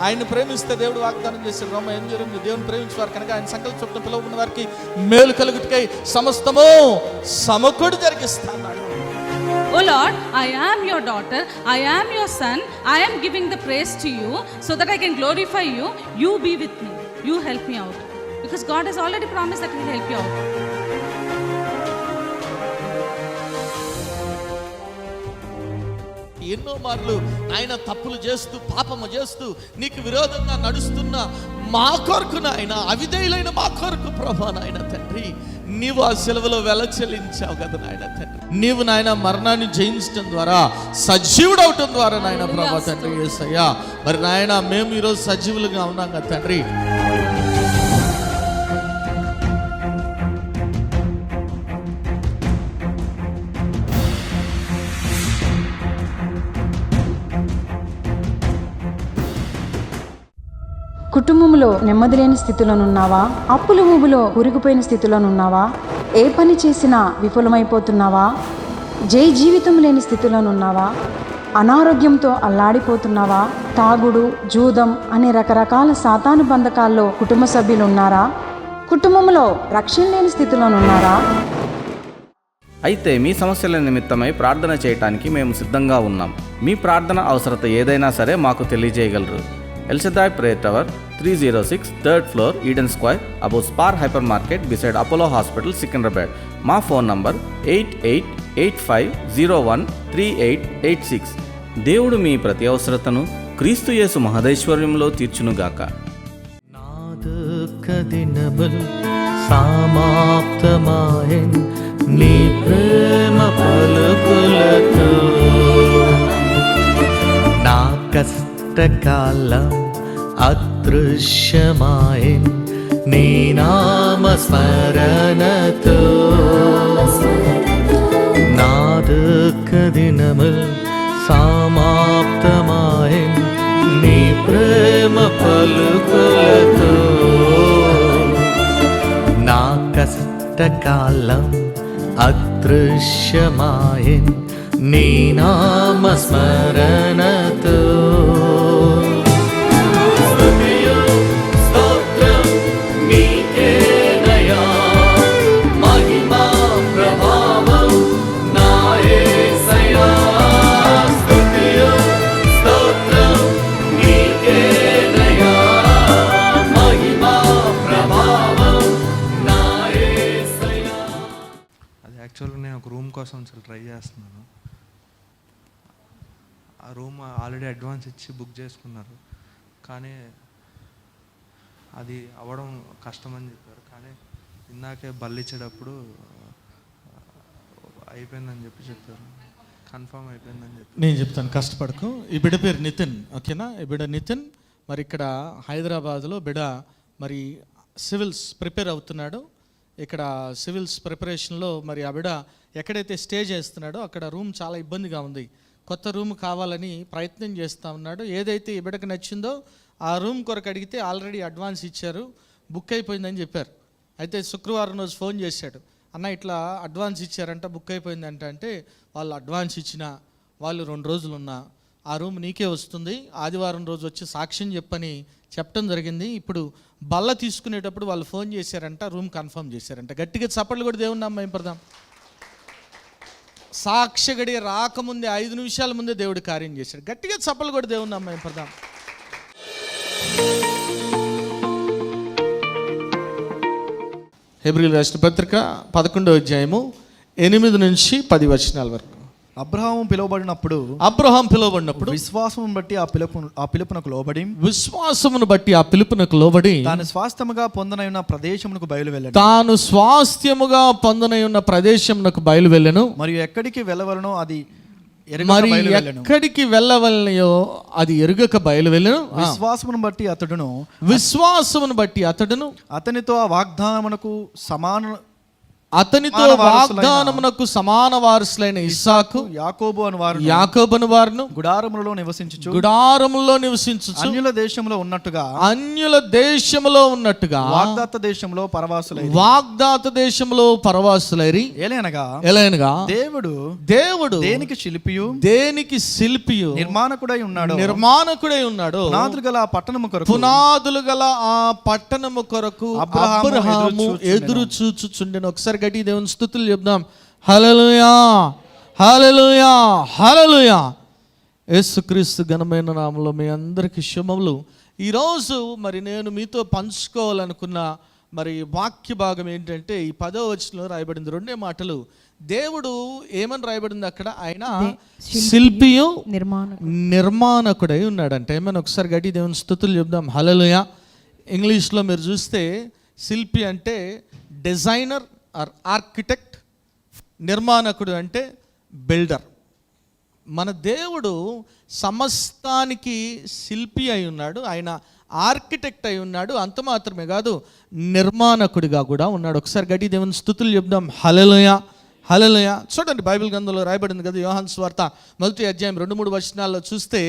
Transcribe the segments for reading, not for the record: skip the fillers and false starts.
ఆయన ప్రేమిస్తే దేవుడు వాగ్దానం చేశాడు. రోమ 8:8, దేవుని ప్రేమించేవారు కనుక ఆయన సంకల్ప చొప్పున పిలువబడిన వారికి మేలు కలుగుటకై సమస్తము సమకూడి జరిగిస్తాడు. Oh Lord, I am your daughter, I am your son, I am giving the praise to you so that I can glorify you. You be with me, you help me out, because God has already promised that He will help you out. ఎన్నో మార్లు ఆయన తప్పులు చేస్తూ పాపము చేస్తూ నీకు విరోధంగా నడుస్తున్న మా కొరకు నాయన, అవిధేయులైన మా కొరకు ప్రభా నాయన తండ్రి, నీవు ఆ సెలవులో వెల చెల్లించావు కదా నాయన తండ్రి. నీవు నాయన మరణాన్ని జయించడం ద్వారా సజీవుడు అవటం ద్వారా నాయన ప్రభా తండ్రి యేసయ్యా, మరి నాయన మేము ఈరోజు సజీవులుగా ఉన్నాం కదా తండ్రి. కుటుంబంలో నెమ్మది లేని స్థితిలోనున్నావా? అప్పుల ఊబిలో కూరుకుపోయిన స్థితిలోనున్నావా? ఏ పని చేసినా విఫలమైపోతున్నావా? జీవితం లేని స్థితిలోనున్నావా? అనారోగ్యంతో అల్లాడిపోతున్నావా? తాగుడు, జూదం అనే రకరకాల సాతాను బంధకాల్లో కుటుంబ సభ్యులు ఉన్నారా? కుటుంబంలో రక్షణ లేని స్థితిలోనున్నారా? అయితే మీ సమస్యల నిమిత్తమై ప్రార్థన చేయటానికి మేము సిద్ధంగా ఉన్నాం. మీ ప్రార్థన అవసరత ఏదైనా సరే మాకు తెలియజేయగలరు. El Shaddai Prayer Tower, 306 3rd floor, Eden Square, above Spar Hypermarket, beside Apollo Hospital, Secunderabad. మా ఫోన్ నంబర్ 8885013886. దేవుడు మీ ప్రతి అవసరతను క్రీస్తు యేసు మహదైశ్వర్యంలో తీర్చునుగాక. నా దుఃఖ దినములు సమాప్తమాయెను నీ ప్రేమ పలుకులతో, నా కష్టకాలం అదృశ్యమాయెను నీ నామస్మరణతో, నా దుఃఖ దినములు సమాప్తమాయెను నీ ప్రేమ పలుకులతో, నా కష్టకాలం అదృశ్యమాయెను నీ నామస్మరణతో. యాక్చువల్గా నేను ఒక రూమ్ కోసం ట్రై చేస్తున్నాను. ఆ రూమ్ ఆల్రెడీ అడ్వాన్స్ ఇచ్చి బుక్ చేసుకున్నారు, కానీ అది అవ్వడం కష్టమని చెప్పారు. కానీ ఇందాకే బల్లిచ్చేటప్పుడు అయిపోయిందని చెప్పారు, కన్ఫర్మ్ అయిపోయిందని చెప్పి. నేను చెప్తాను, కష్టపడకు. ఈ బిడ్డ పేరు నితిన్, ఓకేనా? ఈ బిడ్డ నితిన్ మరి ఇక్కడ హైదరాబాద్లో బిడ్డ మరి సివిల్స్ ప్రిపేర్ అవుతున్నాడు. ఇక్కడ సివిల్స్ ప్రిపరేషన్లో మరి ఆ బిడ్డ ఎక్కడైతే స్టే చేస్తున్నాడో అక్కడ రూమ్ చాలా ఇబ్బందిగా ఉంది. కొత్త రూమ్ కావాలని ప్రయత్నం చేస్తూ ఉన్నాడు. ఏదైతే ఈ బిడ్డకు నచ్చిందో ఆ రూమ్ కొరకు అడిగితే ఆల్రెడీ అడ్వాన్స్ ఇచ్చారు, బుక్ అయిపోయిందని చెప్పారు. అయితే శుక్రవారం రోజు ఫోన్ చేశాడు, అన్న ఇట్లా అడ్వాన్స్ ఇచ్చారంట, బుక్ అయిపోయిందంట. అంటే వాళ్ళు అడ్వాన్స్ ఇచ్చిన వాళ్ళు 2 రోజులు ఉన్నా ఆ రూమ్ నీకే వస్తుంది, ఆదివారం రోజు వచ్చి సాక్ష్యం చెప్పని చెప్పడం జరిగింది. ఇప్పుడు బల్ల తీసుకునేటప్పుడు వాళ్ళు ఫోన్ చేశారంట, రూమ్ కన్ఫర్మ్ చేశారంట. గట్టిగా చప్పట్లు కూడా దేవుని నామం పడదాం. సాక్ష్య గడియ రాకముందే 5 నిమిషాల ముందే దేవుడు కార్యం చేశాడు. గట్టిగా చప్పట్లు కూడా దేవుని నామం పడదాం. హెబ్రీయుల రాసిన పత్రిక 11వ అధ్యాయము 8 నుంచి 10 వచనాల వరకు. అబ్రహాము పిలువబడినప్పుడు విశ్వాసమును బట్టి ఆ పిలుపునకు లోబడి తాను స్వాస్థ్యముగా పొందనయున్న ప్రదేశమునకు బయలువెళ్ళెను. మరియు ఎక్కడికి వెళ్ళవలనో అది ఎరుగక బయలువెళ్ళెను. విశ్వాసమును బట్టి అతడును అతనితో ఆ వాగ్దానమునకు అతనితో సమాన వారసులైన వాగ్దానమునకు సమాన వారసులైన ఇస్సాకు, యాకోబు అని వారు యాకోబును వారును గుడారములలో నివసించుచు గుడారములో నివసించుచు అన్యుల దేశంలో ఉన్నట్టుగా అన్యుల దేశములో ఉన్నట్టుగా వాగ్దాత దేశంలో పరవాసులై వాగ్దాత దేశంలో పరవాసులైరి ఎలయనగా దేవుడు దేనికి శిల్పియు నిర్మాణకుడై ఉన్నాడు పునాదులు గల ఆ పట్టణము కొరకు పునాదులు గల ఆ పట్టణము కొరకు అబ్రహాము ఎదురు చూచుచుండెను. ఒకసారి గట్టి దేవుని స్తుతులు చెప్దాం. హల్లెలూయా, హల్లెలూయా, హల్లెలూయా. యేసుక్రీస్తు ఘనమైన నామములో మీ అందరికీ శుభములు. ఈరోజు మరి నేను మీతో పంచుకోవాలనుకున్న మరి వాక్య భాగం ఏంటంటే ఈ 10వ వచనంలో రాయబడింది 2 మాటలు. దేవుడు ఏమని రాయబడింది అక్కడ? ఆయన శిల్పియు నిర్మాణకుడై ఉన్నాడంటే. ఏమని ఒకసారి గట్టి దేవుని స్తుతులు చెప్దాం. హల్లెలూయా. ఇంగ్లీష్లో మీరు చూస్తే శిల్పి అంటే డిజైనర్ ఆర్ ఆర్కిటెక్ట్, నిర్మాణకుడు అంటే బిల్డర్. మన దేవుడు సమస్తానికి శిల్పి అయి ఉన్నాడు, ఆయన ఆర్కిటెక్ట్ అయి ఉన్నాడు. అంత మాత్రమే కాదు, నిర్మాణకుడిగా కూడా ఉన్నాడు. ఒకసారి గట్టి దేవుని స్తుతులు చెప్దాం. హల్లెలూయా, హల్లెలూయా. చూడండి, బైబిల్ గ్రంథంలో రాయబడింది కదా, యోహాను సువార్త 1వ అధ్యాయం 2-3 వచనాల్లో చూస్తే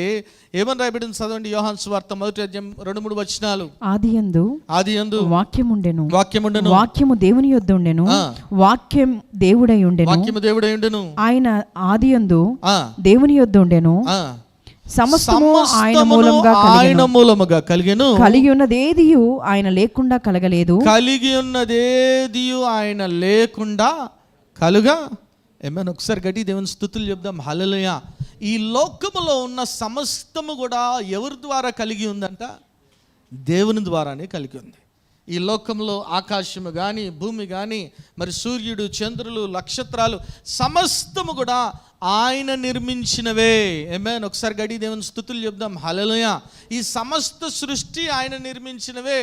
ఏమని రాయబడింది? చదవండి. యోహాను సువార్త 1వ అధ్యాయం 2-3 వచనాలు. ఆదియందు వాక్యముండెను, వాక్యము దేవుని యొద్ద ఉండెను, వాక్యం దేవుడై ఉండెను, ఆయన ఆదియందు దేవుని యొద్ద ఉండెను, సమస్తము ఆయన మూలముగా కలిగెను, కలిగి ఉన్నదేదియు ఆయన లేకుండా కలగలేదు, ఆయన లేకుండా కలుగా. ఏమైనా ఒకసారి గట్టి దేవుని స్తుతులు చెప్దాం. హల్లెలూయా. ఈ లోకములో ఉన్న సమస్తము కూడా ఎవరి ద్వారా కలిగి ఉందంట? దేవుని ద్వారానే కలిగి ఉంది. ఈ లోకంలో ఆకాశము కానీ, భూమి కానీ, మరి సూర్యుడు, చంద్రులు, నక్షత్రాలు సమస్తము కూడా ఆయన నిర్మించినవే. ఏమైనా ఒకసారి గడి దేవుని స్తుతులు చెప్దాం. హల్లెలూయా. ఈ సమస్త సృష్టి ఆయన నిర్మించినవే,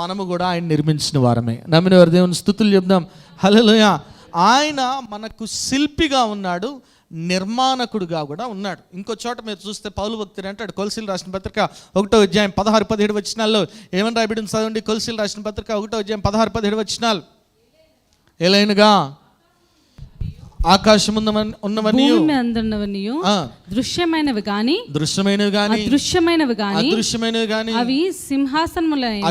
మనము కూడా ఆయన నిర్మించిన వారమే. నమ్మిన వారు దేవుని స్తుతులు చెప్దాం. హల్లెలూయా. ఆయన మనకు శిల్పిగా ఉన్నాడు, నిర్మాణకుడుగా కూడా ఉన్నాడు. ఇంకో చోట మీరు చూస్తే పౌలు భక్తుడు అంటాడు, కొలసీలు రాసిన పత్రిక 1వ అధ్యాయం 16-17 వచనాల్లో ఏమని రాయబడింది చదవండి. కొలసీలు రాసిన పత్రిక 1వ అధ్యాయం 16-17 వచనాలు. ఎలైనగా ఆకాశమున్నవనియు దృశ్యమైనవి గాని అదృశ్యమైనవి గాని అవి సింహాసనములైన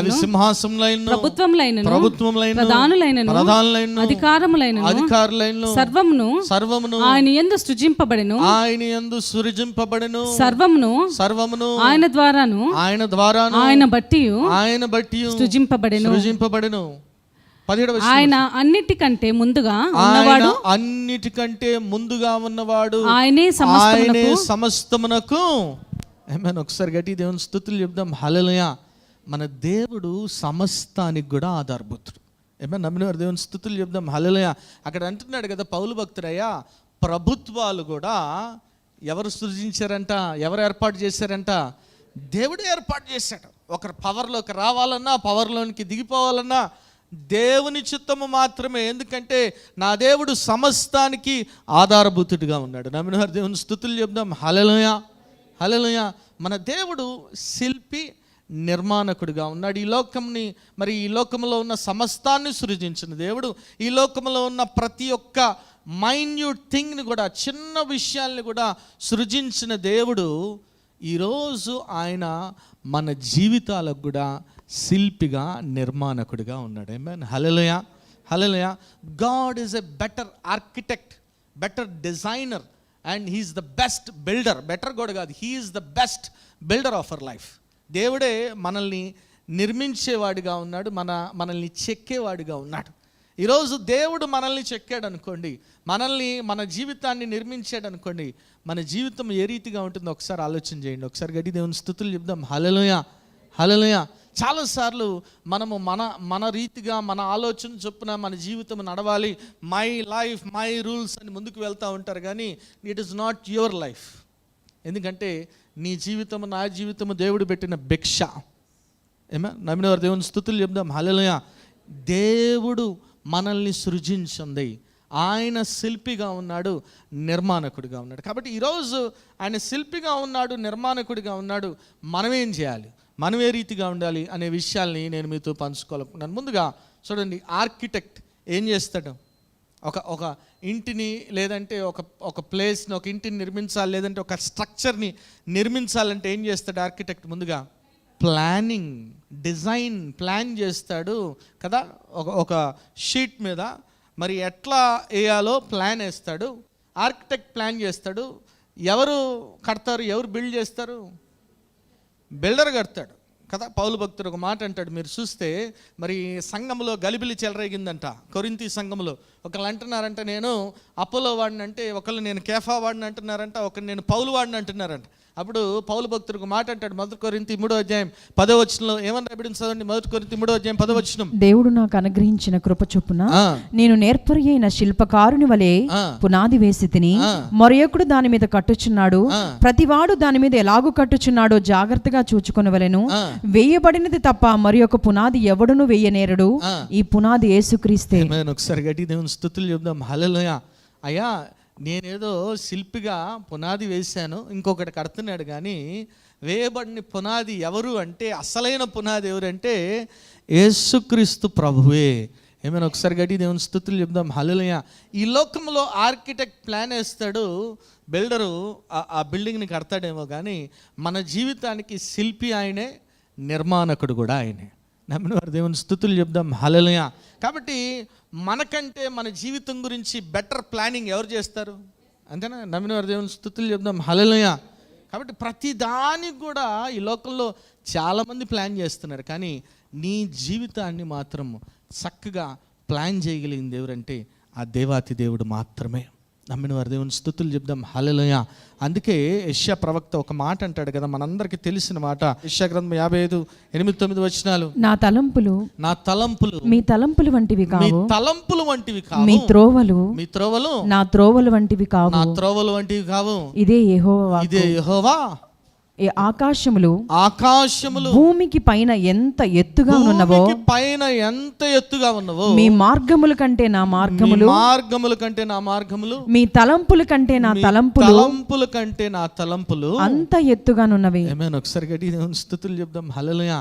ప్రభుత్వములైన ప్రధానులైన అధికారములైన సర్వమును ఆయన యందు సృజింపబడెను, సర్వమును ఆయన ద్వారాను ఆయన బట్టి సృజింపబడెను. ఆయన అన్నిటికంటే ముందుగా ఉన్నవాడు, ఆయనే సమస్తమునకు. ఏమైనా ఒకసారి గట్టి దేవుని స్తుతులు చెప్దాం. హల్లెలూయా. మన దేవుడు సమస్తానికి కూడా ఆధారభూతుడు. ఏమైనా నమ్మినవారు దేవుని స్తుతులు చెప్దాం. హల్లెలూయా. అక్కడ అంటున్నాడు కదా పౌలు భక్తుడయ్యా, ప్రభుత్వాలు కూడా ఎవరు సృజించారంట? ఎవరు ఏర్పాటు చేశారంట? దేవుడు ఏర్పాటు చేశాడు. ఒకరు పవర్లోకి రావాలన్నా, పవర్లోనికి దిగిపోవాలన్నా దేవుని చిత్తము మాత్రమే. ఎందుకంటే నా దేవుడు సమస్తానికి ఆధారభూతుడిగా ఉన్నాడు. నమ్మినవారు దేవుని స్తుతులు చెప్దాం. హల్లెలూయా, హల్లెలూయా. మన దేవుడు శిల్పి, నిర్మాణకుడిగా ఉన్నాడు. ఈ లోకంలో ఉన్న సమస్తాన్ని సృజించిన దేవుడు, ఈ లోకంలో ఉన్న ప్రతి ఒక్క మైన్యూట్ థింగ్ని కూడా, చిన్న విషయాల్ని కూడా సృజించిన దేవుడు ఈరోజు ఆయన మన జీవితాలకు కూడా శిల్పిగా, నిర్మాణకుడిగా ఉన్నాడు. Amen. Hallelujah, hallelujah. God is a better architect, better designer, and he's the best builder. Better కూడా కాదు, he's the best builder of our life. దేవుడే మనల్ని నిర్మించేవాడిగా ఉన్నాడు, మనల్ని చెక్కేవాడిగా ఉన్నాడు. ఈరోజు దేవుడు మనల్ని చెక్కాడు అనుకోండి, మన జీవితాన్ని నిర్మించాడు అనుకోండి, మన జీవితం ఏ రీతిగా ఉంటుందో ఒకసారి ఆలోచన చేయండి. ఒకసారి గట్టి దేవుని స్తుతులు చెప్దాం. హల్లెలూయా, హల్లెలూయా. చాలాసార్లు మనము మన రీతిగా, మన ఆలోచన చొప్పున మన జీవితం నడవాలి, మై లైఫ్ మై రూల్స్ అని ముందుకు వెళ్తూ ఉంటారు. కానీ it is not your life. ఎందుకంటే నీ జీవితము, నా జీవితము దేవుడు పెట్టిన భిక్ష. ఏమా నమ్మినవారు దేవుని స్తుతులు చెప్దాం. హల్లెలూయా. దేవుడు మనల్ని సృజించింది, ఆయన శిల్పిగా ఉన్నాడు, నిర్మాణకుడిగా ఉన్నాడు. కాబట్టి ఈరోజు ఆయన శిల్పిగా ఉన్నాడు, నిర్మాణకుడిగా ఉన్నాడు. మనం ఏం చేయాలి, మనం ఏ రీతిగా ఉండాలి అనే విషయాల్ని నేను మీతో పంచుకోవాలనుకున్నాను. ముందుగా చూడండి, ఆర్కిటెక్ట్ ఏం చేస్తాడు? ఒక ఇంటిని లేదంటే ఒక ప్లేస్ని, ఒక ఇంటిని నిర్మించాలి, లేదంటే ఒక స్ట్రక్చర్ని నిర్మించాలంటే ఏం చేస్తాడు ఆర్కిటెక్ట్? ముందుగా ప్లానింగ్, డిజైన్ ప్లాన్ చేస్తాడు కదా. ఒక షీట్ మీద మరి ఎట్లా వేయాలో ప్లాన్ వేస్తాడు. ఆర్కిటెక్ట్ ప్లాన్ చేస్తాడు. ఎవరు కడతారు, ఎవరు బిల్డ్ చేస్తారు? బిల్డర్ కడతాడు కదా. పౌలు భక్తుడు ఒక మాట అంటాడు, మీరు చూస్తే మరి సంఘంలో గలిబిలి చెలరేగిందంట. కొరింథీ సంఘంలో ఒకళ్ళు అంటున్నారంట నేను అపోలో వాడిని అంటే, ఒకళ్ళు నేను కేఫా వాడిని అంటున్నారంట, ఒకరు నేను పౌలు వాడిని అంటున్నారంట. అప్పుడు పౌలు భక్తుడు ఒక మాట అంటాడు, 1 కొరింథీ 3:10 ఏమని రాయబడింది చదవండి. 1 కొరింథీ 3:10. దేవుడు నాకు అనుగ్రహించిన కృప చొప్పున నేను నేర్పరి అయిన శిల్పకారుని వలె పునాది వేసి తిని, మరొకడు దాని మీద కట్టుచున్నాడు. ప్రతివాడు దాని మీద ఎలాగూ కట్టుచున్నాడో జాగ్రత్తగా చూచుకొనవలెను. వేయబడినది తప్ప మరి ఒక పునాది ఎవడును వేయనేరడు. ఈ పునాది యేసుక్రీస్తే. ఒకసారి గట్టి దేవుని స్తుతులు చెప్దాం. హల్లెలూయా. అయ్యా, నేనేదో శిల్పిగా పునాది వేశాను, ఇంకొకటి కడుతున్నాడు, కానీ వేయబడిన పునాది ఎవరు అంటే, అసలైన పునాది ఎవరంటే యేసుక్రీస్తు ప్రభువే. ఏమైనా ఒకసారి గట్టి దేవుని స్తుతులు చెప్దాం. హల్లెలూయా. ఈ లోకంలో ఆర్కిటెక్ట్ ప్లాన్ వేస్తాడు, బిల్డరు ఆ బిల్డింగ్ని కడతాడేమో, కానీ మన జీవితానికి శిల్పి ఆయనే, నిర్మాణకుడు కూడా ఆయనే. నమ్మిన వారు దేవుని స్తుతులు చెప్దాం. హల్లెలూయా. కాబట్టి మనకంటే మన జీవితం గురించి బెటర్ ప్లానింగ్ ఎవరు చేస్తారు? అంతేనా? నమ్మిన వారు దేవుని స్తుతులు చెప్దాం. హల్లెలూయా. కాబట్టి ప్రతి దానికి కూడా ఈ లోకంలో చాలామంది ప్లాన్ చేస్తున్నారు, కానీ నీ జీవితాన్ని మాత్రం చక్కగా ప్లాన్ చేయగలిగింది ఎవరంటే ఆ దేవాతి దేవుడు మాత్రమే. నమ్మిన వారి దేవుని స్తుతులు చెప్దాం. హల్లెలూయా. అందుకే యెషయా ప్రవక్త ఒక మాట అంటాడు కదా, మనందరికీ తెలిసిన మాట. యెషయా గ్రంథం 55:8-9 నా తలంపులు మీ తలంపులు వంటివి కావు, తలంపులు వంటివి కావు, మీ త్రోవలు నా త్రోవలు వంటివి కావు, నా త్రోవలు వంటివి కావు. ఇదే యెహోవా. ఆకాశములు భూమికి పైన ఎంత ఎత్తుగా ఉన్నవో, మీ మార్గముల కంటే నా మార్గములు, మీ తలంపుల కంటే నా తలంపులు అంత ఎత్తుగానున్నవి. ఆమేన్. ఒకసారి గట్టి దేవుని స్తుతులు చెప్దాం. హల్లెలూయా.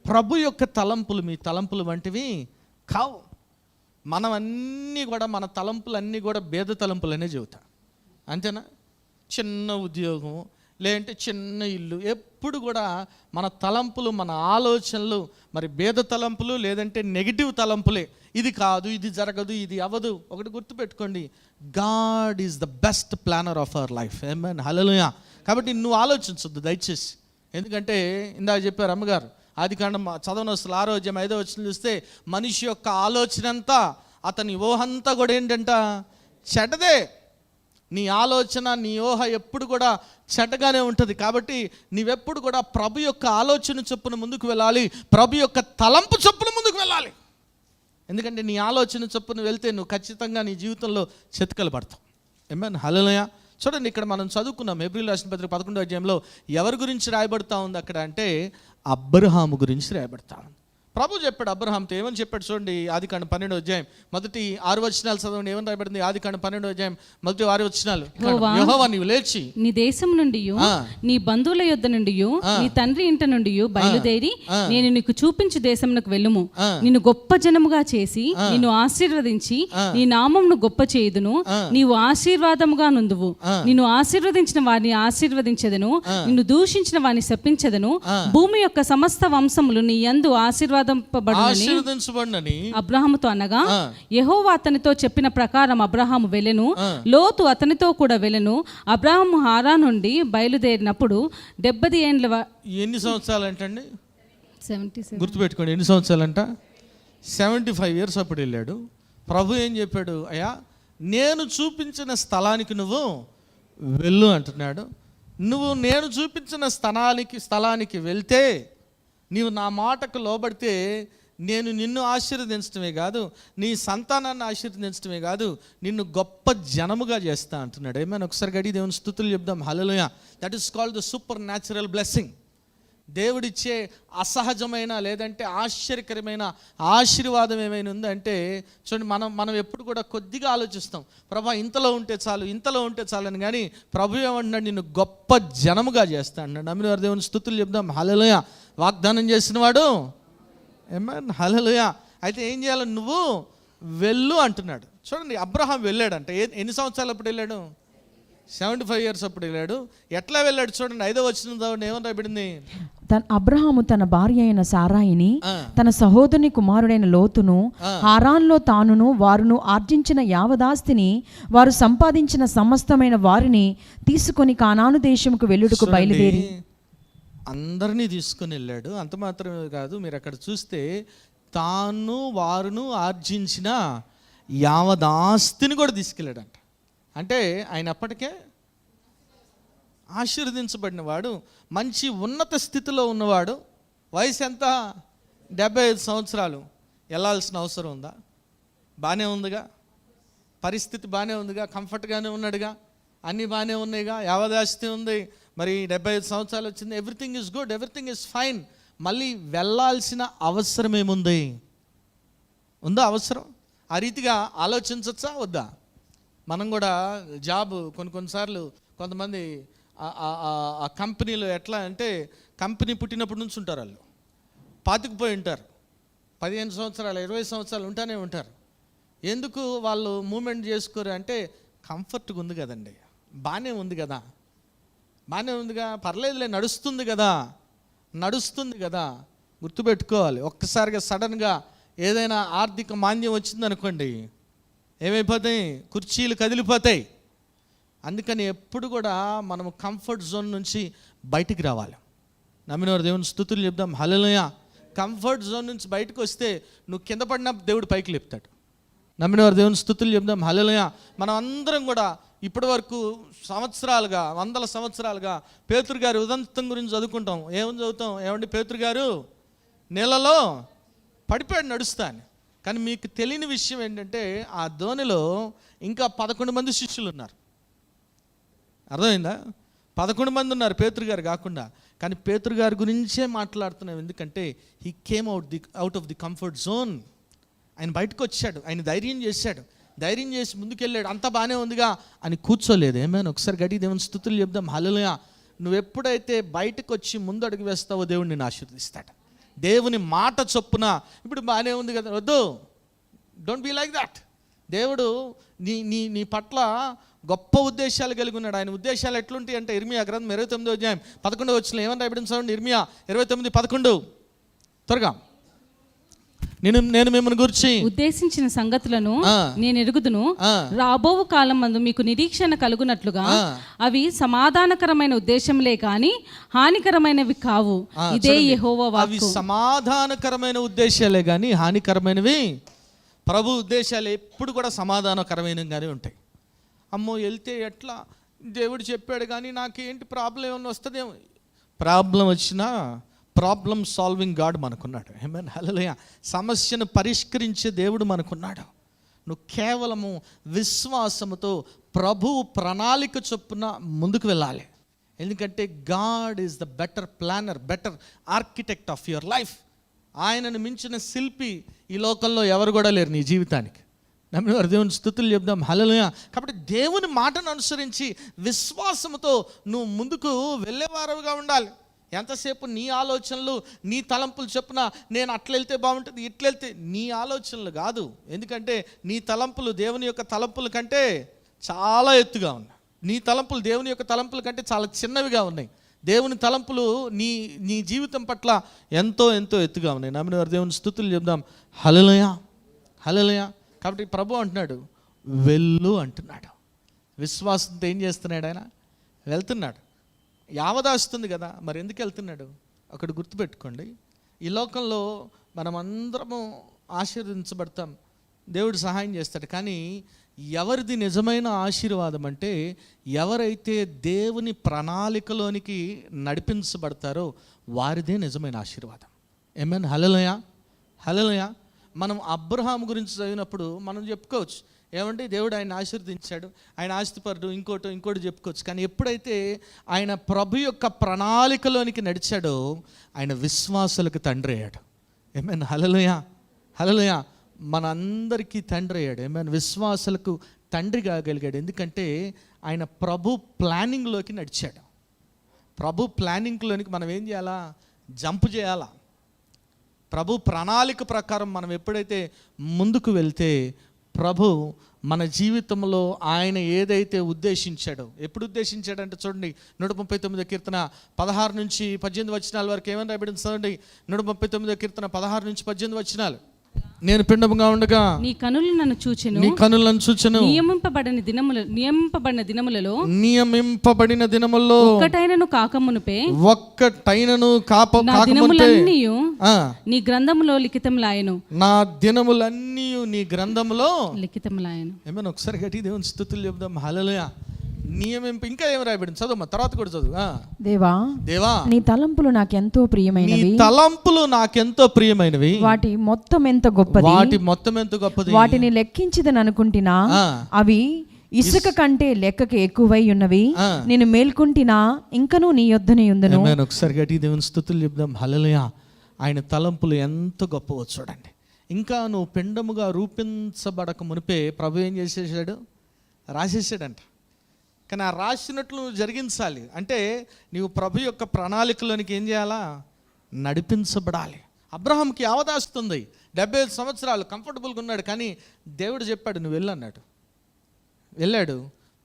ప్రభు యొక్క తలంపులు మీ తలంపులు వంటివి కావు. మనం అన్నీ కూడా, మన తలంపులన్నీ కూడా భేద తలంపులనే చెబుతా. అంతేనా? చిన్న ఉద్యోగం, లేదంటే చిన్న ఇల్లు, ఎప్పుడు కూడా మన తలంపులు, మన ఆలోచనలు మరి భేద తలంపులు, లేదంటే నెగిటివ్ తలంపులే. ఇది కాదు, ఇది జరగదు, ఇది అవ్వదు. ఒకటి గుర్తుపెట్టుకోండి, God is the best planner of our life. Amen. Hallelujah. కాబట్టి నువ్వు ఆలోచించొద్దు దయచేసి. ఎందుకంటే ఇందాక చెప్పారు అమ్మగారు, ఆదికాండం చదవని 6:5 చూస్తే మనిషి యొక్క ఆలోచన అంతా, అతని ఊహంతా కూడా ఏంటంట? చెడ్డదే. నీ ఆలోచన, నీ ఊహ ఎప్పుడు కూడా చెడ్డగానే ఉంటుంది. కాబట్టి నీవెప్పుడు కూడా ప్రభు యొక్క ఆలోచన చొప్పున ముందుకు వెళ్ళాలి, ప్రభు యొక్క తలంపు చొప్పున ముందుకు వెళ్ళాలి. ఎందుకంటే నీ ఆలోచన చొప్పున వెళ్తే నువ్వు ఖచ్చితంగా నీ జీవితంలో చెతుకలు పడతావు. ఆమేన్. హల్లెలూయా. చూడండి, ఇక్కడ మనం చదువుకున్నాం హెబ్రీయుల రాసిన పత్రిక 11వ ఎవరి గురించి రాయబడతా ఉంది అక్కడ అంటే అబ్రహాము గురించి రాయబడతా ఉంది. ప్రభు చెప్పాడు అబ్రహాంతో, ఏమని చెప్పాడు చూడండి. ఆదికాండం 12వ మొదటి 6 వచనాలు చదవండి. ఏమని రాయబడింది? ఆదికాండం 12వ మొదటి 6 వచనాలు. యెహోవా నీవు లేచి నీ దేశం నుండి, నీ బంధువుల యొద్ద నుండి, నీ తండ్రి ఇంట నుండి బయలుదేరి నేను నీకు చూపించు దేశమునకు వెళ్ళుము. నిన్ను గొప్ప జనముగా చేసి నిన్ను ఆశీర్వదించి నీ నామమును గొప్ప చేయుదును. నీవు ఆశీర్వాదముగా నుందువు. నిన్ను ఆశీర్వదించిన వారిని ఆశీర్వదించెదను, నిన్ను దూషించిన వారిని శపించెదను. భూమి యొక్క సమస్త వంశములు నీ యందు ఆశీర్వాదించబడునని అబ్రహాముతో అనగా, యెహోవా అతనితో చెప్పిన ప్రకారం అబ్రహాము వెళ్ళెను, లోతు అతనితో కూడా వెళ్ళెను. అబ్రహాము హారా నుండి బయలుదేరినప్పుడు 70 ఏండ్ల. ఎన్ని సంవత్సరాలు అంటండి? 77. గుర్తుపెట్టుకోండి, ఎన్ని సంవత్సరాలంట? 75 ఇయర్స్ అప్పుడు వెళ్ళాడు. ప్రభు ఏం చెప్పాడు? అయ్యా, నేను చూపించిన స్థలానికి నువ్వు వెళ్ళు అంటున్నాడు. నువ్వు నేను చూపించిన స్థలానికి వెళ్తే, నీవు నా మాటకు లోబడితే, నేను నిన్ను ఆశీర్వదించడమే కాదు, నీ సంతానాన్ని ఆశీర్వదించడమే కాదు, నిన్ను గొప్ప జనముగా చేస్తా అంటున్నాడు. ఏమైనా ఒకసారి గడి దేవుని స్తుతులు చెప్దాం. Hallelujah. That is called the supernatural blessing. దేవుడిచ్చే అసహజమైన లేదంటే ఆశ్చర్యకరమైన ఆశీర్వాదం ఏమైనా ఉందంటే చూడండి, మనం ఎప్పుడు కూడా కొద్దిగా ఆలోచిస్తాం, ప్రభా ఇంతలో ఉంటే చాలు అని. కానీ ప్రభు ఏమంటున్నాడు? నిన్ను గొప్ప జనముగా చేస్తా అన్నాడు. నమ్మిన వారి దేవుని స్తుతులు చెప్దాం. హల్లెలూయా. వాగ్దానం చేసిన వాడు. ఆమేన్. హల్లెలూయా. అయితే ఏం చేయాలి? నువ్వు వెళ్ళు అంటున్నాడు. చూడండి, అబ్రహాం వెళ్ళాడంట. ఎన్ని సంవత్సరాలు అప్పుడు వెళ్ళాడు? 75 years అప్పుడు వెళ్ళాడు. ఎట్లా వెళ్ళాడు చూడండి, 5వ వచనంలో ఏమని రాయబడింది? అబ్రహాము తన భార్య అయిన సారాయిని, తన సహోదరుని కుమారుడైన లోతును, హారాన్లో తానును వారును ఆర్జించిన యావదాస్తిని, వారు సంపాదించిన సమస్తమైన వారిని తీసుకొని కానాను దేశముకు వెళ్ళుటకు బయలుదేరి. అందరినీ తీసుకొని వెళ్ళాడు. అంత మాత్రమే కాదు, మీరు అక్కడ చూస్తే తాను వారును ఆర్జించిన యావదాస్తిని కూడా తీసుకెళ్ళాడంట. అంటే ఆయన అప్పటికే ఆశీర్వదించబడిన వాడు, మంచి ఉన్నత స్థితిలో ఉన్నవాడు. వయసు ఎంత? 75 సంవత్సరాలు. వెళ్ళాల్సిన అవసరం ఉందా? బాగానే ఉందిగా, పరిస్థితి బాగానే ఉందిగా, కంఫర్ట్గానే ఉన్నాడుగా, అన్నీ బాగానే ఉన్నాయిగా, యావదాస్తి ఉంది, మరి 75 సంవత్సరాలు వచ్చింది, everything is good, everything is fine. మళ్ళీ వెళ్ళాల్సిన అవసరం ఏముంది? ఉందా అవసరం? ఆ రీతిగా ఆలోచించచ్చా వద్దా? మనం కూడా జాబ్ కొన్నిసార్లు కొంతమంది ఆ కంపెనీలో ఎట్లా అంటే, కంపెనీ పుట్టినప్పటి నుంచి ఉంటారు, వాళ్ళు పాతుకుపోయి ఉంటారు, 15 సంవత్సరాలు 20 సంవత్సరాలు ఉంటానే ఉంటారు. ఎందుకు వాళ్ళు మూమెంట్ చేసుకోరు అంటే, కంఫర్ట్గా ఉంది కదండి, బాగానే ఉంది కదా, బాగానే ఉందిగా, పర్లేదులే, నడుస్తుంది కదా. గుర్తుపెట్టుకోవాలి, ఒక్కసారిగా సడన్గా ఏదైనా ఆర్థిక మాంద్యం వచ్చిందనుకోండి, ఏమైపోతాయి? కుర్చీలు కదిలిపోతాయి. అందుకని ఎప్పుడు కూడా మనం కంఫర్ట్ జోన్ నుంచి బయటికి రావాలి. నమ్మినవారు దేవుని స్తుతులు చెప్దాం. హల్లెలూయా. కంఫర్ట్ జోన్ నుంచి బయటకు వస్తే నువ్వు కింద పడినా దేవుడు పైకి లేపుతాడు. నమ్మినవారు దేవుని స్తుతులు చెప్దాం. హల్లెలూయా. మనం అందరం కూడా ఇప్పటి వరకు సంవత్సరాలుగా, 100 సంవత్సరాలుగా పేతురు గారి ఉదంతం గురించి చదువుకుంటాం. ఏమని చదువుతాం? ఏమండి, పేతురు గారు నీళ్ళలో పడిపోయాడు నడుస్తాను. కానీ మీకు తెలియని విషయం ఏంటంటే, ఆ ధోనిలో ఇంకా 11 మంది శిష్యులు ఉన్నారు. అర్థమైందా? 11 మంది ఉన్నారు పేతురు గారు కాకుండా. కానీ పేతురు గారి గురించే మాట్లాడుతున్నాం, ఎందుకంటే he came out of the comfort zone. ఆయన బయటకు వచ్చాడు, ఆయన ధైర్యం చేసి ముందుకెళ్ళాడు. అంతా బాగానే ఉందిగా అని కూర్చోలేదు. ఏమైనా ఒకసారి గట్టి దేవుని స్తుతులు చెప్దాం. హల్లెలూయా. నువ్వు ఎప్పుడైతే బయటకు వచ్చి ముందు అడుగు వేస్తావో దేవుడు నిన్ను ఆశీర్వదిస్తాడు. దేవుని మాట చొప్పున, ఇప్పుడు బాగానే ఉంది కదా, వద్దు, డోంట్ బీ లైక్ దట్. దేవుడు నీ పట్ల గొప్ప ఉద్దేశాలు కలిగి ఉన్నాడు. ఆయన ఉద్దేశాలు ఎట్లుంటాయి అంటే, ఇర్మియా గ్రంథం 29వ అధ్యాయం 11వ వచనం ఏమని రాయబడింది చూడండి. ఇర్మియా 29:11. త్వరగా. నేను మిమ్మల్ని గురించి ఉద్దేశించిన సంగతులను నేను ఎరుగుదును, రాబో కాలం మందు మీకు నిరీక్షణ కలుగునట్లుగా అవి సమాధానకరమైన ఉద్దేశంలే కాని హానికరమైనవి కావు. ఇదే యెహోవా వాక్కు. అవి సమాధానకరమైన ఉద్దేశాలే కానీ హానికరమైనవి. ప్రభు ఉద్దేశాలు ఎప్పుడు కూడా సమాధానకరమైనగానే ఉంటాయి. అమ్మో వెళ్తే ఎట్లా, దేవుడు చెప్పాడు కానీ నాకేంటి ప్రాబ్లం ఏమన్నా వస్తుందేమో. ప్రాబ్లం వచ్చినా ప్రాబ్లం సాల్వింగ్ గాడ్ మనకున్నాడు. ఆమేన్. హల్లెలూయా. సమస్యను పరిష్కరించే దేవుడు మనకున్నాడు. నువ్వు కేవలము విశ్వాసముతో ప్రభువు ప్రణాళిక చొప్పున ముందుకు వెళ్ళాలి. ఎందుకంటే God is the better planner, better architect of your life. ఆయనను మించిన శిల్పి ఈ లోకంలో ఎవరు కూడా లేరు నీ జీవితానికి. నమ్మినవారు దేవుని స్తుతులు చెప్దాం. హల్లెలూయా. కాబట్టి దేవుని మాటను అనుసరించి విశ్వాసముతో నువ్వు ముందుకు వెళ్ళేవారుగా ఉండాలి. ఎంతసేపు నీ ఆలోచనలు, నీ తలంపులు చొప్పున, నేను అట్లా వెళ్తే బాగుంటుంది, ఇట్లా వెళ్తే, నీ ఆలోచనలు కాదు. ఎందుకంటే నీ తలంపులు దేవుని యొక్క తలంపుల కంటే చాలా ఎత్తుగా ఉన్నాయి. నీ తలంపులు దేవుని యొక్క తలంపుల కంటే చాలా చిన్నవిగా ఉన్నాయి. దేవుని తలంపులు నీ జీవితం పట్ల ఎంతో ఎంతో ఎత్తుగా ఉన్నాయి. నమ్మిన వారు దేవుని స్తుతులు చెప్దాం. హల్లెలూయా. హల్లెలూయా. కాబట్టి ప్రభు అంటున్నాడు, వెళ్ళు అంటున్నాడు. విశ్వాసంతో ఏం చేస్తున్నాడు? ఆయన వెళ్తున్నాడు. యావదాస్తుంది కదా, మరి ఎందుకు వెళ్తున్నాడు? ఒకటి గుర్తుపెట్టుకోండి, ఈ లోకంలో మనం అందరము ఆశీర్వదించబడతాం, దేవుడు సహాయం చేస్తాడు. కానీ ఎవరిది నిజమైన ఆశీర్వాదం అంటే, ఎవరైతే దేవుని ప్రణాళికలోనికి నడిపించబడతారో వారిదే నిజమైన ఆశీర్వాదం. ఆమేన్. హల్లెలూయా. హల్లెలూయా. మనం అబ్రహాం గురించి చదివినప్పుడు మనం చెప్పుకోవచ్చు, ఏమంటే దేవుడు ఆయన ఆశీర్వదించాడు, ఆయన ఆస్తిపరుడు, ఇంకోటి చెప్పుకోవచ్చు. కానీ ఎప్పుడైతే ఆయన ప్రభు యొక్క ప్రణాళికలోనికి నడిచాడో ఆయన విశ్వాసులకు తండ్రి అయ్యాడు. ఆమేన్. హల్లెలూయా. హల్లెలూయా. మనందరికీ తండ్రి అయ్యాడు. ఆమేన్. విశ్వాసులకు తండ్రి కాగలిగాడు. ఎందుకంటే ఆయన ప్రభు ప్లానింగ్లోకి నడిచాడు. ప్రభు ప్లానింగ్లోనికి మనం ఏం చేయాలా? జంప్ చేయాలా? ప్రభు ప్రణాళిక ప్రకారం మనం ఎప్పుడైతే ముందుకు వెళ్తే ప్రభు మన జీవితంలో ఆయన ఏదైతే ఉద్దేశించాడో, ఎప్పుడు ఉద్దేశించాడంటే చూడండి 139 కీర్తన 16 నుంచి 18 వచనాల వరకు ఏమని రాయబడింది చూడండి. 139 కీర్తన 16 నుంచి 18 వచనాలు. నేను పిండముగా ఉండగా నీ కనులు నన్ను చూచెను, నీ కనులను చూచెను. నియమింపబడిన దినములలో ఒక్కటైనను కాకమునుపే నా దినములన్నీయు నీ గ్రంథములో లిఖితములాయెను. నా దినములన్నీ నీ గ్రంథములో లిఖితములాయెను. ఏమైనా ఒకసారి గట్టి దేవుని స్తుతులు చెప్దాం. హల్లెలూయా. నియమింపు ఇంకా ఏం రాయబడింది చదువు, తర్వాత కూడా చదువు. దేవా నీ తలంపులు నాకెంతో ప్రియమైనవి, తలంపులు నాకెంతో ప్రియమైనవి, వాటి మొత్తం ఎంత గొప్పది, వాటిని లెక్కించదని అనుకుంటున్నా, అవి ఇసుక కంటే లెక్కకి ఎక్కువై ఉన్నవి. నేను మేల్కొంటినా ఇంకనూ నీ యొద్దనే ఉందును. ఒకసారి గట్టి దేవుని స్తుతులు చెప్దాం. హల్లెలూయా. ఆయన తలంపులు ఎంత గొప్పవో చూడండి. ఇంకా నువ్వు పిండముగా రూపించబడక మునిపే ప్రభు ఏం చేసేసాడు, రాసేసాడంట. కానీ ఆ రాసినట్లు నువ్వు జరిగించాలి అంటే నీవు ప్రభు యొక్క ప్రణాళికలోనికి ఏం చేయాలా, నడిపించబడాలి. అబ్రహాంకి అవదాస్తుంది, 75 సంవత్సరాలు కంఫర్టబుల్గా ఉన్నాడు. కానీ దేవుడు చెప్పాడు నువ్వు వెళ్ళన్నాడు, వెళ్ళాడు.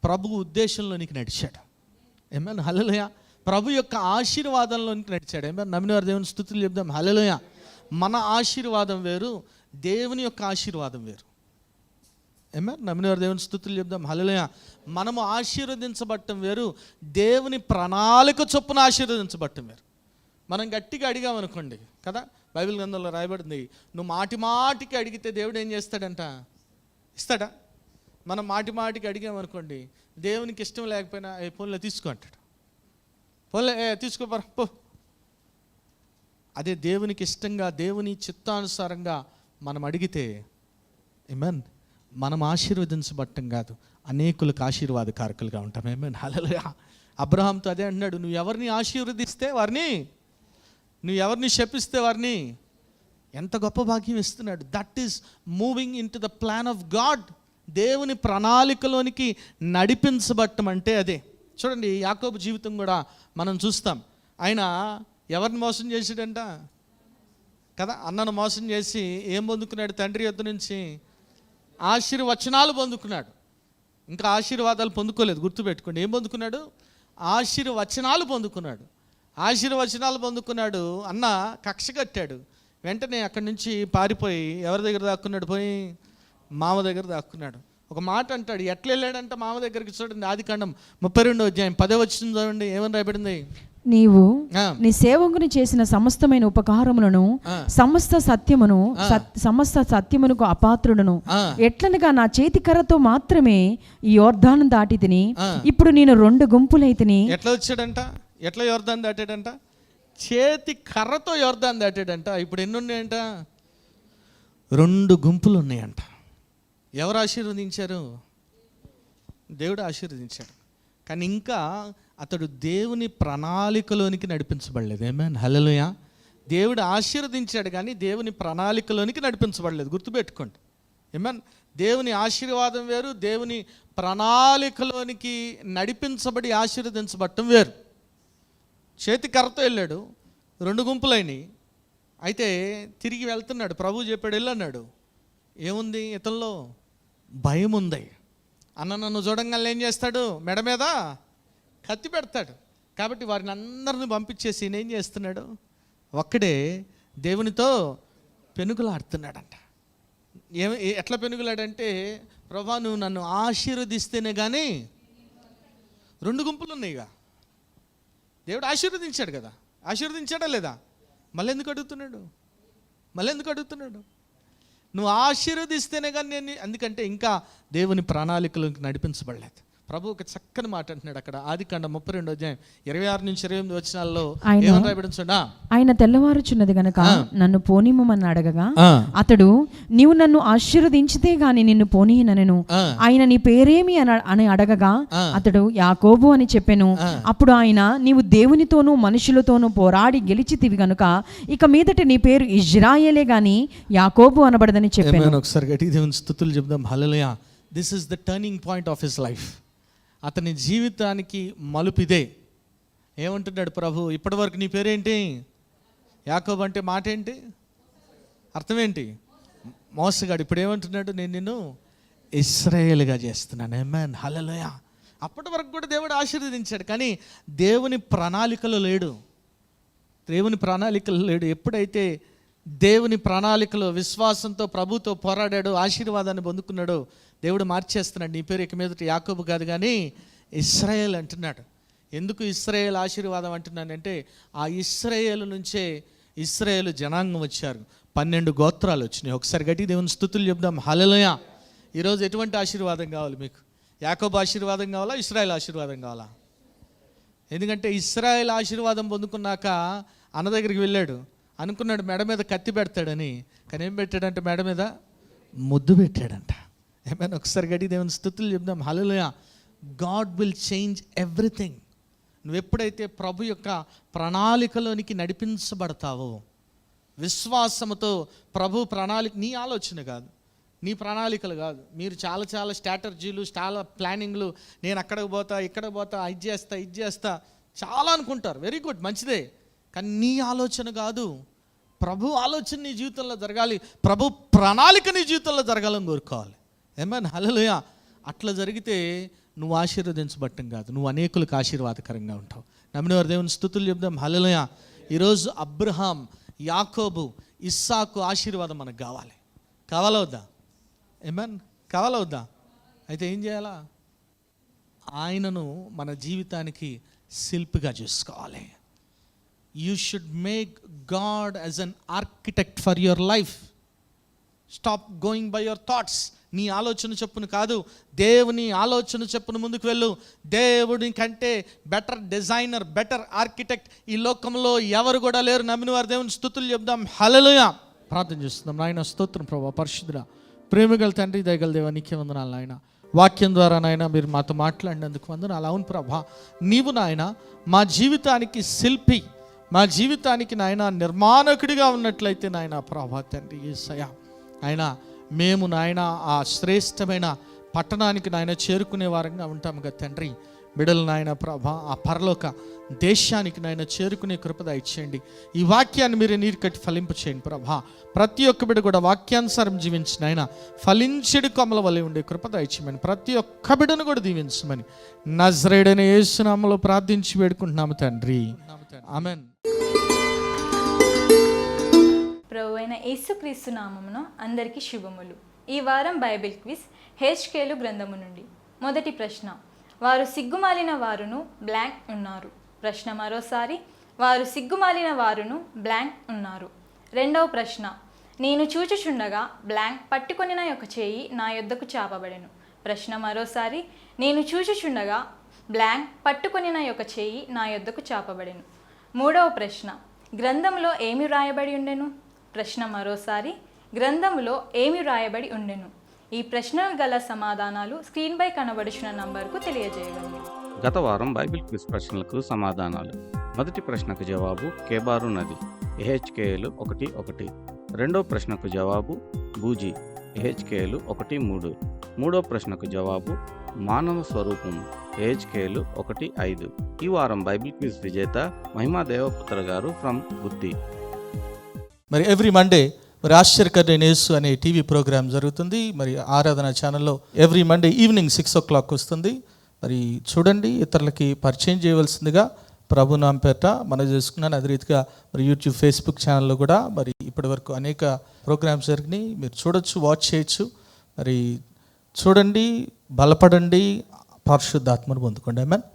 ప్రభు ఉద్దేశంలోనికి నడిచాడు. ఏమన్నా హల్లెలూయా. ప్రభు యొక్క ఆశీర్వాదంలోనికి నడిచాడు. ఏమన్నా నమ్మిన వారు దేవుని స్తుతులు చెప్దాం. హల్లెలూయా. మన ఆశీర్వాదం వేరు, దేవుని యొక్క ఆశీర్వాదం వేరు. ఏమన్నా నమ్మిన వారు దేవుని స్తుతులు చెప్దాం. హల్లెలూయా. మనము ఆశీర్వదించబడటం వేరు, దేవుని ప్రణాళిక చొప్పున ఆశీర్వదించబడటం వేరు. మనం గట్టిగా అడిగామనుకోండి కదా, బైబిల్ గ్రంథంలో రాయబడింది, నువ్వు మాటికి అడిగితే దేవుడు ఏం చేస్తాడంట, ఇస్తాడా? మనం మాటికి అడిగామనుకోండి, దేవునికి ఇష్టం లేకపోయినా పోన్లే తీసుకో అంటాడు. పోన్లే తీసుకోపరా పో. అదే దేవునికి ఇష్టంగా దేవుని చిత్తానుసారంగా మనం అడిగితే ఆమేన్, మనం ఆశీర్వదించబడటం కాదు, అనేకులకు ఆశీర్వాదకారకులుగా ఉంటాం. ఆమేన్ హల్లెలూయా. అబ్రహాంతో అదే అన్నాడు, నువ్వు ఎవరిని ఆశీర్వదిస్తే వారిని, నువ్వు ఎవరిని శపిస్తే వారిని. ఎంత గొప్ప భాగ్యం ఇస్తున్నాడు. That is moving in to the plan of God. దేవుని ప్రణాళికలోనికి నడిపించబడటం అంటే అదే. చూడండి యాకోబు జీవితం కూడా మనం చూస్తాం. ఆయన ఎవరిని మోసం చేసాడంట కదా, అన్నను మోసం చేసి ఏం పొందుకున్నాడు, తండ్రి యొద్ద నుంచి ఆశీర్వచనాలు పొందుకున్నాడు. ఇంకా ఆశీర్వాదాలు పొందుకోలేదు, గుర్తుపెట్టుకోండి. ఏం పొందుకున్నాడు, ఆశీర్వచనాలు పొందుకున్నాడు. ఆశీర్వచనాలు పొందుకున్నాడు. అన్న కక్ష కట్టాడు. వెంటనే అక్కడి నుంచి పారిపోయి ఎవరి దగ్గర దాక్కున్నాడు, పోయి మామ దగ్గర దాక్కున్నాడు. ఒక మాట అంటాడు, ఎట్లా వెళ్ళాడంట మామ దగ్గరికి. చూడండి ఆదికాండం 32వ అధ్యాయం 10వ వచనం చూడండి, ఏమని రాయబడింది. నీవు నీ సేవకుని చేసిన సమస్తమైన ఉపకారములను సమస్త సత్యమునకు అపాత్రుడను, ఎట్లనగా నా చేతి కర్రతో మాత్రమే ఈ యోర్దాను దాటి తిని, ఇప్పుడు నేను 2 గుంపులైతిని. ఎట్లా వచ్చాడంట, ఎట్లా యోర్దాను దాటాడంట, చేతి కర్రతో యోర్దాను దాటాడంట. ఇప్పుడు ఎన్ని ఉన్నాయంట, 2 గుంపులు ఉన్నాయంట. ఎవరు ఆశీర్వదించారు, దేవుడు ఆశీర్వదించాడు. కానీ ఇంకా అతడు దేవుని ప్రణాళికలోనికి నడిపించబడలేదు. ఆమేన్ హల్లెలూయా. దేవుడు ఆశీర్వదించాడు కానీ దేవుని ప్రణాళికలోనికి నడిపించబడలేదు, గుర్తుపెట్టుకోండి. ఆమేన్. దేవుని ఆశీర్వాదం వేరు, దేవుని ప్రణాళికలోనికి నడిపించబడి ఆశీర్వదించబడటం వేరు. చేతి కర్రతో వెళ్ళాడు, 2 గుంపులైనవి. అయితే తిరిగి వెళ్తున్నాడు, ప్రభు చెప్పాడు వెళ్ళన్నాడు. ఏముంది ఇతనిలో, భయం ఉంది. అన్న నన్ను చూడంగానే ఏం చేస్తాడు, మెడ మీద కత్తి పెడతాడు. కాబట్టి వారిని అందరిని పంపించేసి ఏం చేస్తున్నాడు, ఒక్కడే దేవునితో పెనుగులాడుతున్నాడంట. ఎట్లా పెనుగులాడంటే, ప్రభా నువ్వు నన్ను ఆశీర్వదిస్తేనే కానీ. 2 గుంపులు ఉన్నాయిగా, దేవుడు ఆశీర్వదించాడు కదా, ఆశీర్వదించాడా లేదా, మళ్ళీ ఎందుకు అడుగుతున్నాడు, నువ్వు ఆశీర్వదిస్తేనే కానీ నేను. ఎందుకంటే ఇంకా దేవుని ప్రణాళికలోకి నడిపించబడలేదు. ప్రభు ఒక చక్కని మాట అంటున్నాడు అక్కడ ఆదికాండం 32వ అధ్యాయం 26 నుంచి 28 వచనాల్లో ఏమని రాయబడింది చూడండి. ఆయన తెల్లవారుచున్నది గనక నన్ను పోనిమ్మని అడగగా అతడు, నీవు నన్ను ఆశీర్వదించితే గాని నిన్ను పోనీయనెను. ఆయన నీ పేరేమి అని అడగగా అతడు యాకోబు అని చెప్పెను. అప్పుడు ఆయన, నీవు దేవునితోనూ మనుషులతోనూ పోరాడి గెలిచితివి గనుక ఇక మీదట నీ పేరు ఇజ్రాయేలే గాని యాకోబు అనబడదని చెప్పాను. ఒకసారి గట్టిగా దేవుని స్తుతులు చెప్దాం. Hallelujah. This is the turning point of his life. అతని జీవితానికి మలుపిదే. ఏమంటున్నాడు ప్రభు, ఇప్పటి వరకు నీ పేరేంటి, యాకోబు అంటే మాట ఏంటి, అర్థం ఏంటి, మోసగాడు. ఇప్పుడు ఏమంటున్నాడు, నేను నిన్ను ఇశ్రాయేలుగా చేస్తున్నాను. ఆమేన్, హల్లెలూయా. అప్పటి వరకు కూడా దేవుడు ఆశీర్వదించాడు, కానీ దేవుని ప్రణాళికలో లేడు. దేవుని ప్రణాళికలో లేడు. ఎప్పుడైతే దేవుని ప్రణాళికలో విశ్వాసంతో ప్రభుతో పోరాడాడో, ఆశీర్వాదాన్ని పొందుకున్నాడో, దేవుడు మార్చేస్తున్నాడు. నీ పేరు ఇక మీదట యాకోబు కాదు కానీ ఇశ్రాయేల్ అంటున్నాడు. ఎందుకు ఇశ్రాయేల్ ఆశీర్వాదం అంటున్నానంటే, ఆ ఇశ్రాయేలు నుంచే ఇశ్రాయేలు జనాంగం వచ్చారు. 12 గోత్రాలు వచ్చినాయి. ఒకసారి గట్టి దేవుని స్తుతులు చెప్దాం. హల్లెలూయా. ఈరోజు ఎటువంటి ఆశీర్వాదం కావాలి మీకు? యాకోబు ఆశీర్వాదం కావాలా, ఇశ్రాయేల్ ఆశీర్వాదం కావాలా? ఎందుకంటే ఇశ్రాయేల్ ఆశీర్వాదం పొందుకున్నాక అన్న దగ్గరికి వెళ్ళాడు, అనుకున్నాడు మెడ మీద కత్తి పెడతాడని, కానీ ఏం పెట్టాడంటే మెడ మీద ముద్దు పెట్టాడంట. ఏమైనా ఒకసారి గట్టి దేవుని స్తుతులు చెప్దాం. Hallelujah. God will change everything. నువ్వు ఎప్పుడైతే ప్రభు యొక్క ప్రణాళికలోనికి నడిపించబడతావో, విశ్వాసముతో ప్రభు ప్రణాళిక, నీ ఆలోచన కాదు, నీ ప్రణాళికలు కాదు. మీరు చాలా చాలా స్ట్రాటజీలు, చాలా ప్లానింగ్లు, నేను అక్కడికి పోతా, ఇక్కడికి పోతా, ఇది చేస్తా చాలా అనుకుంటారు. వెరీ గుడ్, మంచిదే. కానీ నీ ఆలోచన కాదు, ప్రభు ఆలోచన నీ జీవితంలో జరగాలి, ప్రభు ప్రణాళిక నీ జీవితంలో జరగాలని కోరుకోవాలి. ఏమన్నా, హల్లెలూయా. అట్లా జరిగితే నువ్వు ఆశీర్వదించబట్టం కాదు, నువ్వు అనేకులకు ఆశీర్వాదకరంగా ఉంటావు. నమ్మిన వారు దేవుని స్తుతులు చెప్దాం. హల్లెలూయా. ఈరోజు అబ్రహాం, యాకోబు, ఇస్సాకు ఆశీర్వాదం మనకు కావాలి. కావాలా వద్దా? ఏమన్, కావాలా వద్దా? అయితే ఏం చేయాలా? ఆయనను మన జీవితానికి శిల్పిగా చేసుకోవాలి. You should make God as an architect for your life. Stop going by your thoughts. నీ ఆలోచన చెప్పును కాదు, దేవుని ఆలోచన చెప్పును ముందుకు వెళ్ళు. దేవుని కంటే బెటర్ డిజైనర్, బెటర్ ఆర్కిటెక్ట్ ఈ లోకంలో ఎవరు కూడా లేరు. నమ్మిన వారు దేవుని స్తుతులు చెప్దాం. హల్లెలూయా. ప్రార్థన చేస్తున్నాం. నాయన స్తోత్రం ప్రభా, పరిశుద్ధుడా, ప్రేమగల తండ్రి, దయగల దేవా, నీకే వందనాలు నాయన. వాక్యం ద్వారా నాయన మీరు మాతో మాట్లాడినందుకు వందనాలు. అవును ప్రభా, నీవు నాయన మా జీవితానికి శిల్పి, మా జీవితానికి నాయన నిర్మాణకుడిగా ఉన్నట్లయితే నాయన ప్రభా తండ్రి యేసయ్యా, ఆయన మేము నాయన ఆ శ్రేష్టమైన పట్టణానికి నాయన చేరుకునే వారంగా ఉంటాము కదా తండ్రి. బిడలు నాయన ప్రభా ఆ పరలోక దేశానికి నాయన చేరుకునే కృప దయచేయండి. ఈ వాక్యాన్ని మీరు నీరు కట్టి ఫలింపు చేయండి ప్రభా. ప్రతి ఒక్క బిడ్డ కూడా వాక్యానుసారం జీవించిన ఆయన ఫలించెడు కొమ్మల వలె ఉండే కృప దయచేయమని, ప్రతి ఒక్క బిడ్డను కూడా దీవించమని నజరేయుడైన యేసు నామములో ప్రార్థించి వేడుకుంటున్నాము తండ్రి. ఆమేన్. ప్రభువైన యేసుక్రీస్తు నామమున అందరికీ శుభములు. ఈ వారం బైబిల్ క్విజ్ హెచ్కేలు గ్రంథము నుండి. మొదటి ప్రశ్న, వారు సిగ్గుమాలిన వారును బ్లాంక్ ఉన్నారు. ప్రశ్న మరోసారి, వారు సిగ్గుమాలిన వారును బ్లాంక్ ఉన్నారు. రెండవ ప్రశ్న, నేను చూచుచుండగా బ్లాంక్ పట్టుకొనిన యొక్క చేయి నా యొద్దకు చాపబడెను. ప్రశ్న మరోసారి, నేను చూచుచుండగా బ్లాంక్ పట్టుకొనిన యొక్క చేయి నా యొద్దకు చాపబడెను. మూడవ ప్రశ్న, గ్రంథంలో ఏమి వ్రాయబడి ఉండెను. ప్రశ్న మరోసారి, గ్రంథంలో ఏమి వ్రాయబడి ఉండెను. ఈ ప్రశ్నలు గల సమాధానాలు స్క్రీన్పై కనబడుచున్న నంబర్కు తెలియజేయగలరు. గత వారం బైబిల్ క్విజ్ ప్రశ్నలకు సమాధానాలు. మొదటి ప్రశ్నకు జవాబు కేబారు నది, ఏహెచ్కేలు 1:1. రెండో ప్రశ్నకు జవాబు బూజీ, ఏహెచ్కేలు 1:3. మూడో ప్రశ్నకు జవాబు మానవ స్వరూపం, ఏహెచ్కేలు 1:5. ఈ వారం బైబిల్ క్విజ్ విజేత మహిమా దేవపుత్ర గారు ఫ్రమ్ గుత్తి. మరి ఎవ్రీ మండే మరి ఆశ్చర్యకరమైన యేసు అనే టీవీ ప్రోగ్రామ్ జరుగుతుంది. మరి ఆరాధన ఛానల్లో ఎవ్రీ మండే ఈవినింగ్ 6 o'clock వస్తుంది. మరి చూడండి, ఇతరులకి పరిచయం చేయవలసిందిగా ప్రభు నామ పేరిట మనం చేసుకున్నాను. అదే రీతిగా మరి యూట్యూబ్, ఫేస్బుక్ ఛానల్లో కూడా మరి ఇప్పటి వరకు అనేక ప్రోగ్రామ్స్ జరిగినాయి. మీరు చూడొచ్చు, వాచ్ చేయొచ్చు. మరి చూడండి, బలపడండి, పరిశుద్ధాత్మను పొందుకోండి. ఆమేన్.